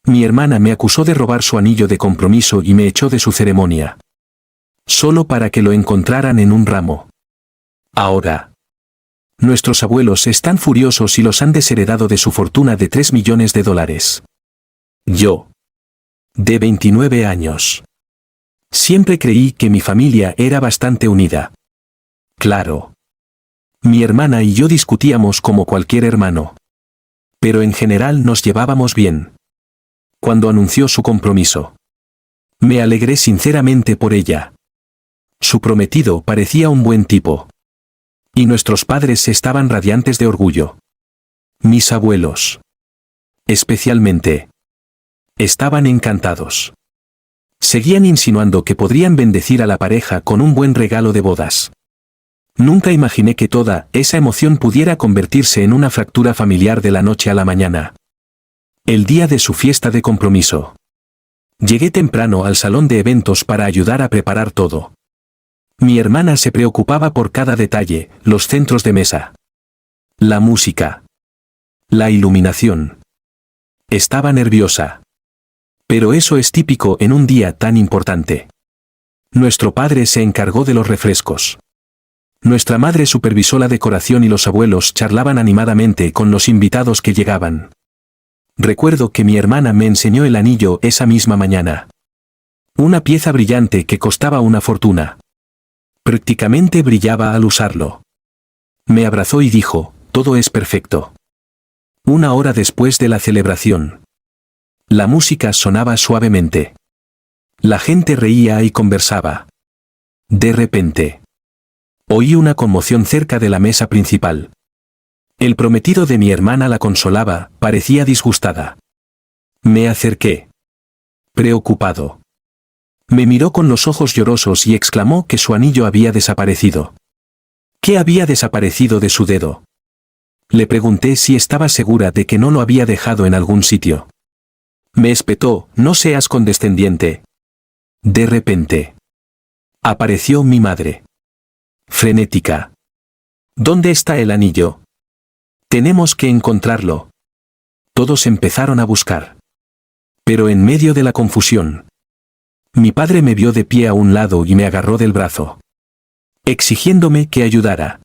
Mi hermana me acusó de robar su anillo de compromiso y me echó de su ceremonia. Solo para que lo encontraran en un ramo. Ahora. Nuestros abuelos están furiosos y los han desheredado de su fortuna de $3 millones. Yo. De 29 años. Siempre creí que mi familia era bastante unida. Claro. Mi hermana y yo discutíamos como cualquier hermano. Pero en general nos llevábamos bien. Cuando anunció su compromiso, me alegré sinceramente por ella. Su prometido parecía un buen tipo. Y nuestros padres estaban radiantes de orgullo. Mis abuelos, especialmente, estaban encantados. Seguían insinuando que podrían bendecir a la pareja con un buen regalo de bodas. Nunca imaginé que toda esa emoción pudiera convertirse en una fractura familiar de la noche a la mañana. El día de su fiesta de compromiso. Llegué temprano al salón de eventos para ayudar a preparar todo. Mi hermana se preocupaba por cada detalle, los centros de mesa, la música, la iluminación. Estaba nerviosa. Pero eso es típico en un día tan importante. Nuestro padre se encargó de los refrescos. Nuestra madre supervisó la decoración y los abuelos charlaban animadamente con los invitados que llegaban. Recuerdo que mi hermana me enseñó el anillo esa misma mañana. Una pieza brillante que costaba una fortuna. Prácticamente brillaba al usarlo. Me abrazó y dijo, todo es perfecto. Una hora después de la celebración. La música sonaba suavemente. La gente reía y conversaba. De repente, oí una conmoción cerca de la mesa principal. El prometido de mi hermana la consolaba, parecía disgustada. Me acerqué. Preocupado. Me miró con los ojos llorosos y exclamó que su anillo había desaparecido. ¿Qué había desaparecido de su dedo? Le pregunté si estaba segura de que no lo había dejado en algún sitio. Me espetó, no seas condescendiente. De repente, apareció mi madre. Frenética. ¿Dónde está el anillo? Tenemos que encontrarlo. Todos empezaron a buscar. Pero en medio de la confusión, mi padre me vio de pie a un lado y me agarró del brazo, exigiéndome que ayudara.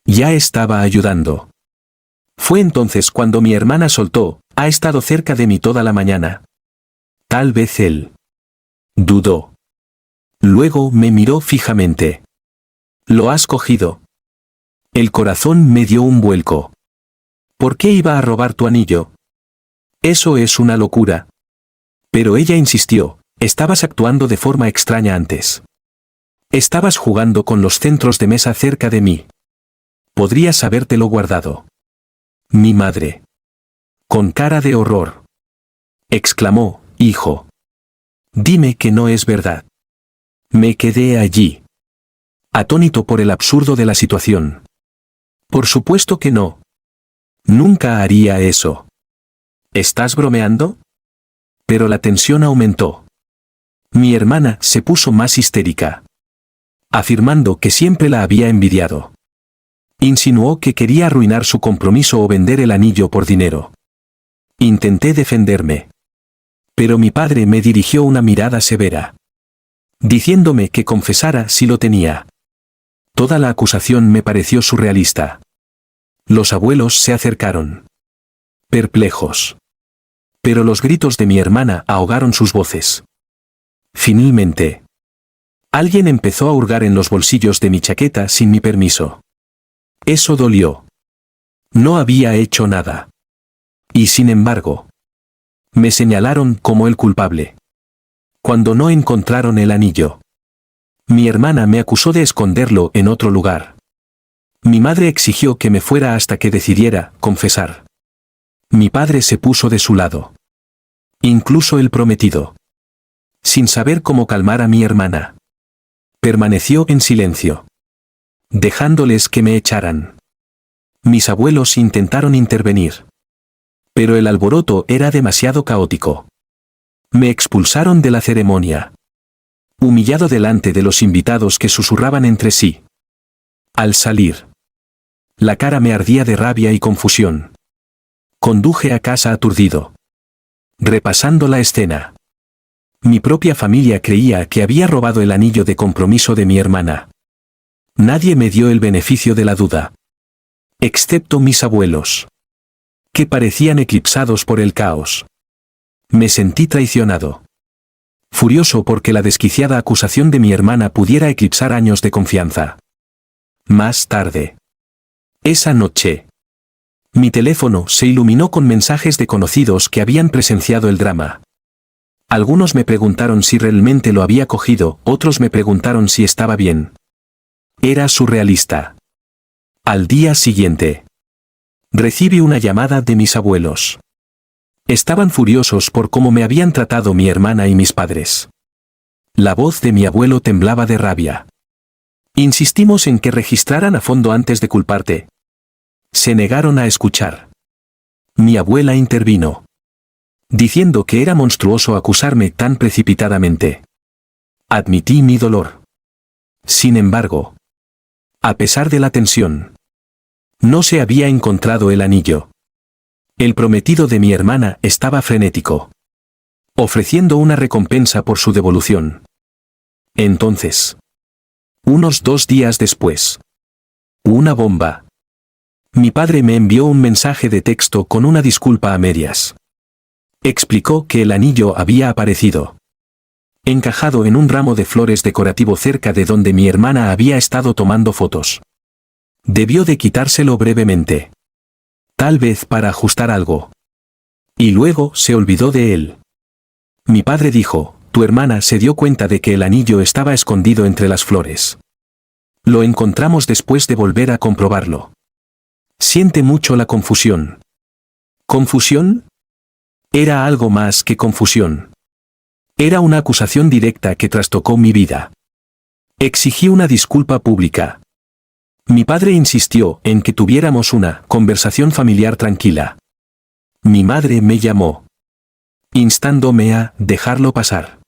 Ya estaba ayudando. Fue entonces cuando mi hermana soltó, ha estado cerca de mí toda la mañana. Tal vez él. Dudó. Luego me miró fijamente. ¿Lo has cogido? El corazón me dio un vuelco. ¿Por qué iba a robar tu anillo? Eso es una locura. Pero ella insistió, estabas actuando de forma extraña antes. Estabas jugando con los centros de mesa cerca de mí. Podrías habértelo guardado. Mi madre. Con cara de horror. Exclamó, hijo. Dime que no es verdad. Me quedé allí, atónito por el absurdo de la situación. Por supuesto que no. Nunca haría eso. ¿Estás bromeando? Pero la tensión aumentó. Mi hermana se puso más histérica, afirmando que siempre la había envidiado. Insinuó que quería arruinar su compromiso o vender el anillo por dinero. Intenté defenderme. Pero mi padre me dirigió una mirada severa, diciéndome que confesara si lo tenía. Toda la acusación me pareció surrealista. Los abuelos se acercaron, perplejos. Pero los gritos de mi hermana ahogaron sus voces. Finalmente, alguien empezó a hurgar en los bolsillos de mi chaqueta sin mi permiso. Eso dolió. No había hecho nada. Y sin embargo, me señalaron como el culpable. Cuando no encontraron el anillo, mi hermana me acusó de esconderlo en otro lugar. Mi madre exigió que me fuera hasta que decidiera confesar. Mi padre se puso de su lado. Incluso el prometido. Sin saber cómo calmar a mi hermana, permaneció en silencio, dejándoles que me echaran. Mis abuelos intentaron intervenir. Pero el alboroto era demasiado caótico. Me expulsaron de la ceremonia, humillado delante de los invitados que susurraban entre sí. Al salir, la cara me ardía de rabia y confusión. Conduje a casa aturdido. Repasando la escena. Mi propia familia creía que había robado el anillo de compromiso de mi hermana. Nadie me dio el beneficio de la duda. Excepto mis abuelos, que parecían eclipsados por el caos. Me sentí traicionado. Furioso porque la desquiciada acusación de mi hermana pudiera eclipsar años de confianza. Más tarde. Esa noche. Mi teléfono se iluminó con mensajes de conocidos que habían presenciado el drama. Algunos me preguntaron si realmente lo había cogido, otros me preguntaron si estaba bien. Era surrealista. Al día siguiente. Recibí una llamada de mis abuelos. Estaban furiosos por cómo me habían tratado mi hermana y mis padres. La voz de mi abuelo temblaba de rabia. Insistimos en que registraran a fondo antes de culparte. Se negaron a escuchar. Mi abuela intervino, diciendo que era monstruoso acusarme tan precipitadamente. Admití mi dolor. Sin embargo, a pesar de la tensión, no se había encontrado el anillo. El prometido de mi hermana estaba frenético, ofreciendo una recompensa por su devolución. Entonces, unos 2 días después, una bomba. Mi padre me envió un mensaje de texto con una disculpa a medias. Explicó que el anillo había aparecido encajado en un ramo de flores decorativo cerca de donde mi hermana había estado tomando fotos. Debió de quitárselo brevemente. Tal vez para ajustar algo. Y luego se olvidó de él. Mi padre dijo, tu hermana se dio cuenta de que el anillo estaba escondido entre las flores. Lo encontramos después de volver a comprobarlo. Siente mucho la confusión. ¿Confusión? Era algo más que confusión. Era una acusación directa que trastocó mi vida. Exigí una disculpa pública. Mi padre insistió en que tuviéramos una conversación familiar tranquila. Mi madre me llamó, instándome a dejarlo pasar,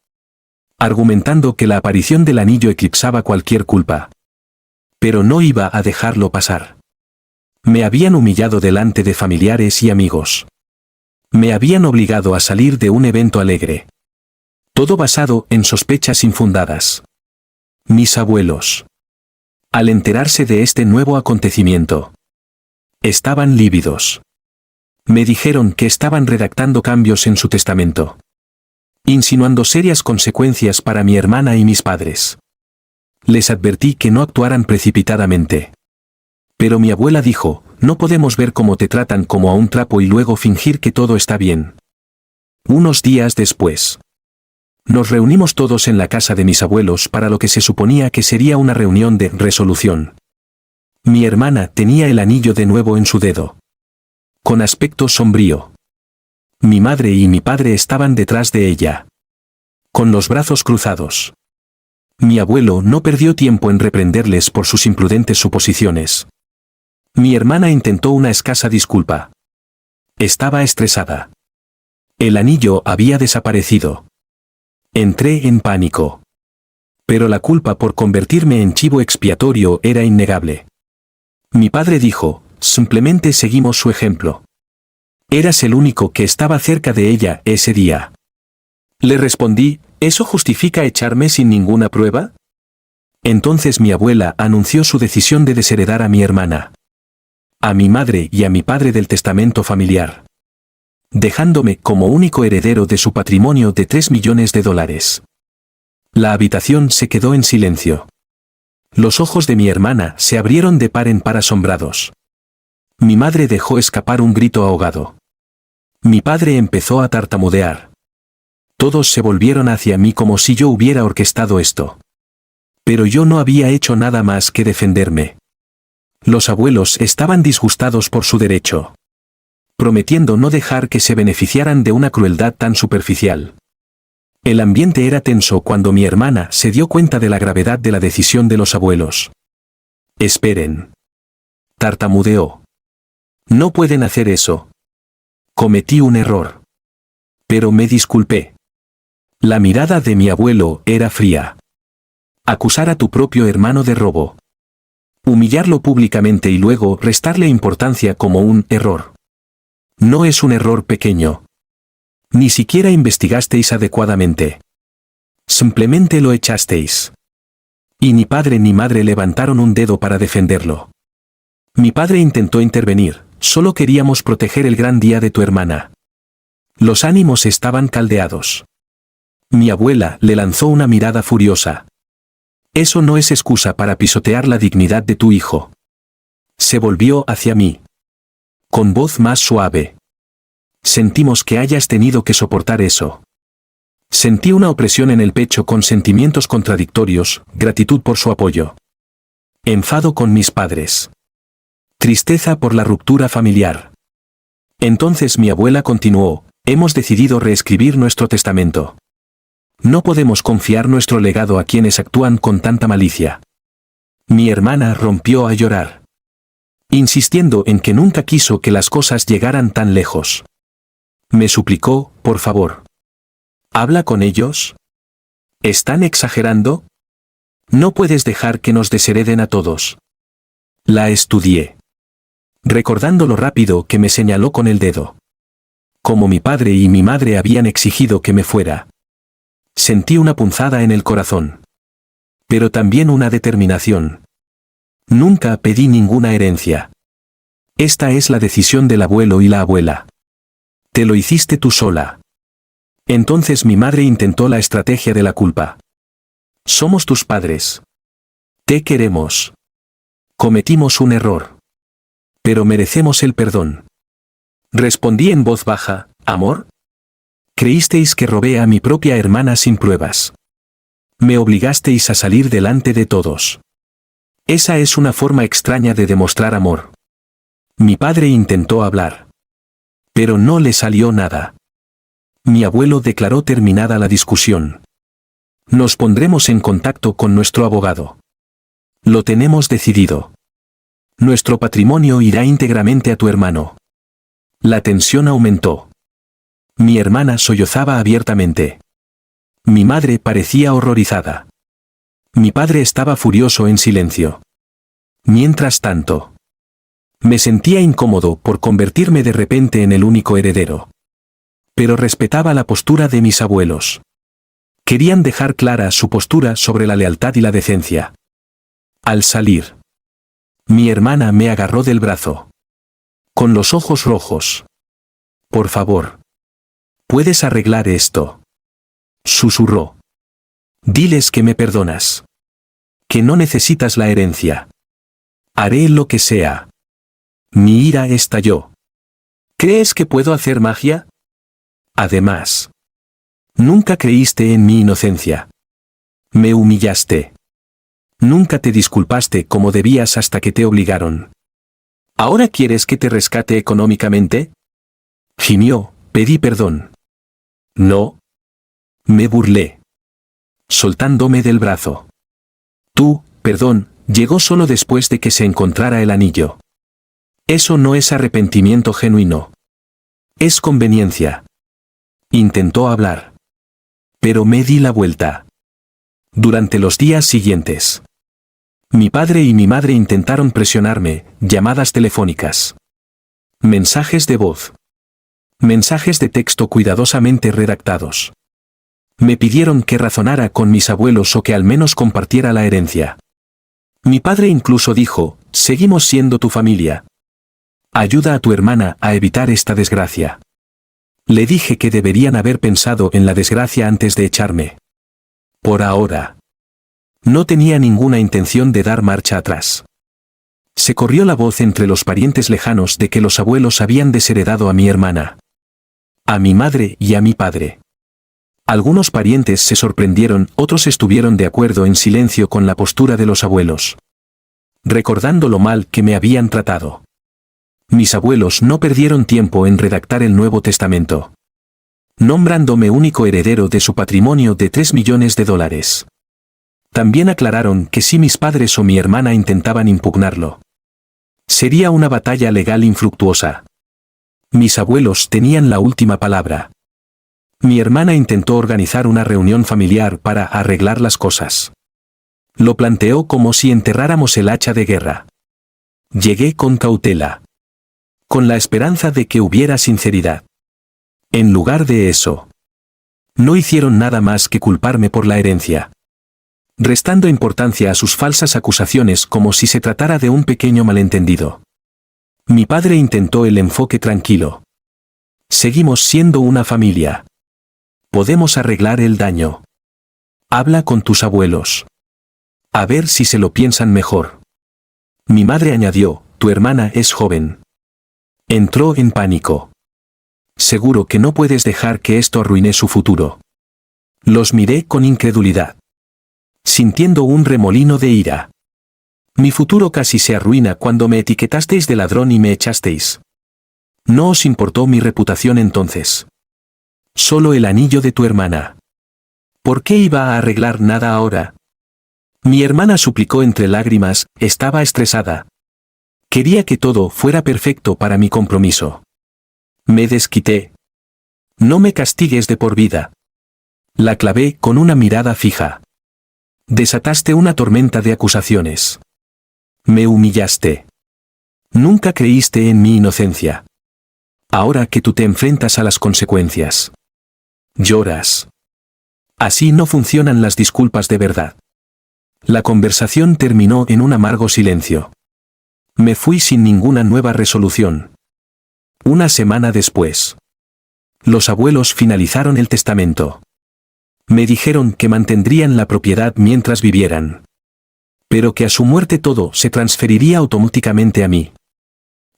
argumentando que la aparición del anillo eclipsaba cualquier culpa. Pero no iba a dejarlo pasar. Me habían humillado delante de familiares y amigos. Me habían obligado a salir de un evento alegre. Todo basado en sospechas infundadas. Mis abuelos, al enterarse de este nuevo acontecimiento, estaban lívidos. Me dijeron que estaban redactando cambios en su testamento, insinuando serias consecuencias para mi hermana y mis padres. Les advertí que no actuaran precipitadamente. Pero mi abuela dijo, no podemos ver cómo te tratan como a un trapo y luego fingir que todo está bien. Unos días después, nos reunimos todos en la casa de mis abuelos para lo que se suponía que sería una reunión de resolución. Mi hermana tenía el anillo de nuevo en su dedo, con aspecto sombrío. Mi madre y mi padre estaban detrás de ella, con los brazos cruzados. Mi abuelo no perdió tiempo en reprenderles por sus imprudentes suposiciones. Mi hermana intentó una escasa disculpa. Estaba estresada. El anillo había desaparecido. Entré en pánico. Pero la culpa por convertirme en chivo expiatorio era innegable. Mi padre dijo, simplemente seguimos su ejemplo. Eras el único que estaba cerca de ella ese día. Le respondí, ¿eso justifica echarme sin ninguna prueba? Entonces mi abuela anunció su decisión de desheredar a mi hermana, a mi madre y a mi padre del testamento familiar, dejándome como único heredero de su patrimonio de $3 millones. La habitación se quedó en silencio. Los ojos de mi hermana se abrieron de par en par asombrados. Mi madre dejó escapar un grito ahogado. Mi padre empezó a tartamudear. Todos se volvieron hacia mí como si yo hubiera orquestado esto. Pero yo no había hecho nada más que defenderme. Los abuelos estaban disgustados por su derecho, prometiendo no dejar que se beneficiaran de una crueldad tan superficial. El ambiente era tenso cuando mi hermana se dio cuenta de la gravedad de la decisión de los abuelos. Esperen. Tartamudeó. No pueden hacer eso. Cometí un error. Pero me disculpé. La mirada de mi abuelo era fría. Acusar a tu propio hermano de robo. Humillarlo públicamente y luego restarle importancia como un error. No es un error pequeño. Ni siquiera investigasteis adecuadamente. Simplemente lo echasteis. Y ni padre ni madre levantaron un dedo para defenderlo. Mi padre intentó intervenir, solo queríamos proteger el gran día de tu hermana. Los ánimos estaban caldeados. Mi abuela le lanzó una mirada furiosa. Eso no es excusa para pisotear la dignidad de tu hijo. Se volvió hacia mí. Con voz más suave. Sentimos que hayas tenido que soportar eso. Sentí una opresión en el pecho con sentimientos contradictorios, gratitud por su apoyo. Enfado con mis padres. Tristeza por la ruptura familiar. Entonces mi abuela continuó, hemos decidido reescribir nuestro testamento. No podemos confiar nuestro legado a quienes actúan con tanta malicia. Mi hermana rompió a llorar, insistiendo en que nunca quiso que las cosas llegaran tan lejos. Me suplicó, por favor. ¿Habla con ellos? ¿Están exagerando? No puedes dejar que nos deshereden a todos. La estudié. Recordando lo rápido que me señaló con el dedo. Como mi padre y mi madre habían exigido que me fuera. Sentí una punzada en el corazón. Pero también una determinación. Nunca pedí ninguna herencia. Esta es la decisión del abuelo y la abuela. Te lo hiciste tú sola. Entonces mi madre intentó la estrategia de la culpa. Somos tus padres. Te queremos. Cometimos un error. Pero merecemos el perdón. Respondí en voz baja, ¿amor? Creísteis que robé a mi propia hermana sin pruebas. Me obligasteis a salir delante de todos. Esa es una forma extraña de demostrar amor. Mi padre intentó hablar. Pero no le salió nada. Mi abuelo declaró terminada la discusión. Nos pondremos en contacto con nuestro abogado. Lo tenemos decidido. Nuestro patrimonio irá íntegramente a tu hermano. La tensión aumentó. Mi hermana sollozaba abiertamente. Mi madre parecía horrorizada. Mi padre estaba furioso en silencio. Mientras tanto, me sentía incómodo por convertirme de repente en el único heredero. Pero respetaba la postura de mis abuelos. Querían dejar clara su postura sobre la lealtad y la decencia. Al salir, mi hermana me agarró del brazo. Con los ojos rojos. Por favor. ¿Puedes arreglar esto? Susurró. Diles que me perdonas. Que no necesitas la herencia. Haré lo que sea. Mi ira estalló. ¿Crees que puedo hacer magia? Además, nunca creíste en mi inocencia. Me humillaste. Nunca te disculpaste como debías hasta que te obligaron. ¿Ahora quieres que te rescate económicamente? Gimió, pedí perdón. No. Me burlé. Soltándome del brazo. Tu perdón llegó solo después de que se encontrara el anillo. Eso no es arrepentimiento genuino. Es conveniencia. Intentó hablar. Pero me di la vuelta. Durante los días siguientes, mi padre y mi madre intentaron presionarme, llamadas telefónicas. Mensajes de voz. Mensajes de texto cuidadosamente redactados. Me pidieron que razonara con mis abuelos o que al menos compartiera la herencia. Mi padre incluso dijo, seguimos siendo tu familia. Ayuda a tu hermana a evitar esta desgracia. Le dije que deberían haber pensado en la desgracia antes de echarme. Por ahora. No tenía ninguna intención de dar marcha atrás. Se corrió la voz entre los parientes lejanos de que los abuelos habían desheredado a mi hermana. A mi madre y a mi padre. Algunos parientes se sorprendieron, otros estuvieron de acuerdo en silencio con la postura de los abuelos. Recordando lo mal que me habían tratado. Mis abuelos no perdieron tiempo en redactar el Nuevo Testamento. Nombrándome único heredero de su patrimonio de $3 millones. También aclararon que si mis padres o mi hermana intentaban impugnarlo, sería una batalla legal infructuosa. Mis abuelos tenían la última palabra. Mi hermana intentó organizar una reunión familiar para arreglar las cosas. Lo planteó como si enterráramos el hacha de guerra. Llegué con cautela. Con la esperanza de que hubiera sinceridad. En lugar de eso, no hicieron nada más que culparme por la herencia, restando importancia a sus falsas acusaciones como si se tratara de un pequeño malentendido. Mi padre intentó el enfoque tranquilo. Seguimos siendo una familia. Podemos arreglar el daño. Habla con tus abuelos. A ver si se lo piensan mejor. Mi madre añadió, tu hermana es joven. Entró en pánico. Seguro que no puedes dejar que esto arruine su futuro. Los miré con incredulidad, sintiendo un remolino de ira. Mi futuro casi se arruina cuando me etiquetasteis de ladrón y me echasteis. No os importó mi reputación entonces. Solo el anillo de tu hermana. ¿Por qué iba a arreglar nada ahora? Mi hermana suplicó entre lágrimas, estaba estresada. Quería que todo fuera perfecto para mi compromiso. Me desquité. No me castigues de por vida. La clavé con una mirada fija. Desataste una tormenta de acusaciones. Me humillaste. Nunca creíste en mi inocencia. Ahora que tú te enfrentas a las consecuencias, lloras. Así no funcionan las disculpas de verdad. La conversación terminó en un amargo silencio. Me fui sin ninguna nueva resolución. Una semana después, los abuelos finalizaron el testamento. Me dijeron que mantendrían la propiedad mientras vivieran, pero que a su muerte todo se transferiría automáticamente a mí.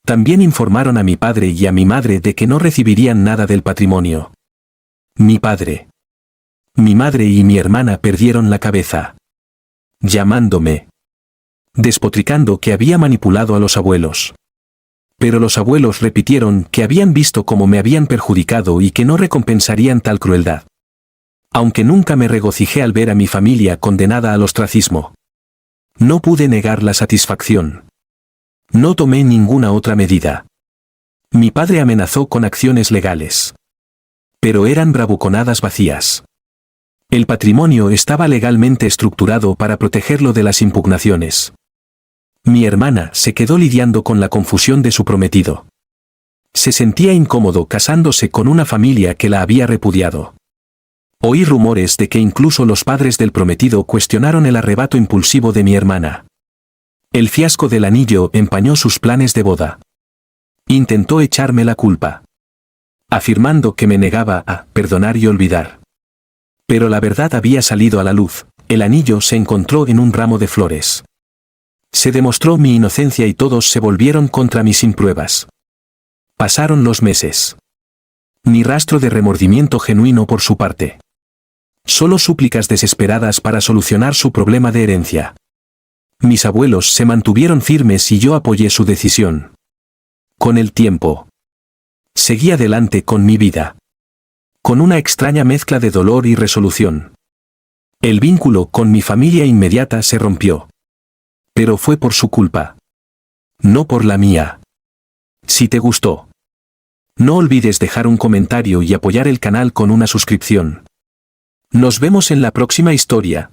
También informaron a mi padre y a mi madre de que no recibirían nada del patrimonio. Mi padre, mi madre y mi hermana perdieron la cabeza, llamándome, despotricando que había manipulado a los abuelos. Pero los abuelos repitieron que habían visto cómo me habían perjudicado y que no recompensarían tal crueldad. Aunque nunca me regocijé al ver a mi familia condenada al ostracismo. No pude negar la satisfacción. No tomé ninguna otra medida. Mi padre amenazó con acciones legales. Pero eran bravuconadas vacías. El patrimonio estaba legalmente estructurado para protegerlo de las impugnaciones. Mi hermana se quedó lidiando con la confusión de su prometido. Se sentía incómodo casándose con una familia que la había repudiado. Oí rumores de que incluso los padres del prometido cuestionaron el arrebato impulsivo de mi hermana. El fiasco del anillo empañó sus planes de boda. Intentó echarme la culpa, afirmando que me negaba a perdonar y olvidar. Pero la verdad había salido a la luz, el anillo se encontró en un ramo de flores. Se demostró mi inocencia y todos se volvieron contra mí sin pruebas. Pasaron los meses. Ni rastro de remordimiento genuino por su parte. Solo súplicas desesperadas para solucionar su problema de herencia. Mis abuelos se mantuvieron firmes y yo apoyé su decisión. Con el tiempo, seguí adelante con mi vida. Con una extraña mezcla de dolor y resolución. El vínculo con mi familia inmediata se rompió. Pero fue por su culpa. No por la mía. Si te gustó, no olvides dejar un comentario y apoyar el canal con una suscripción. Nos vemos en la próxima historia.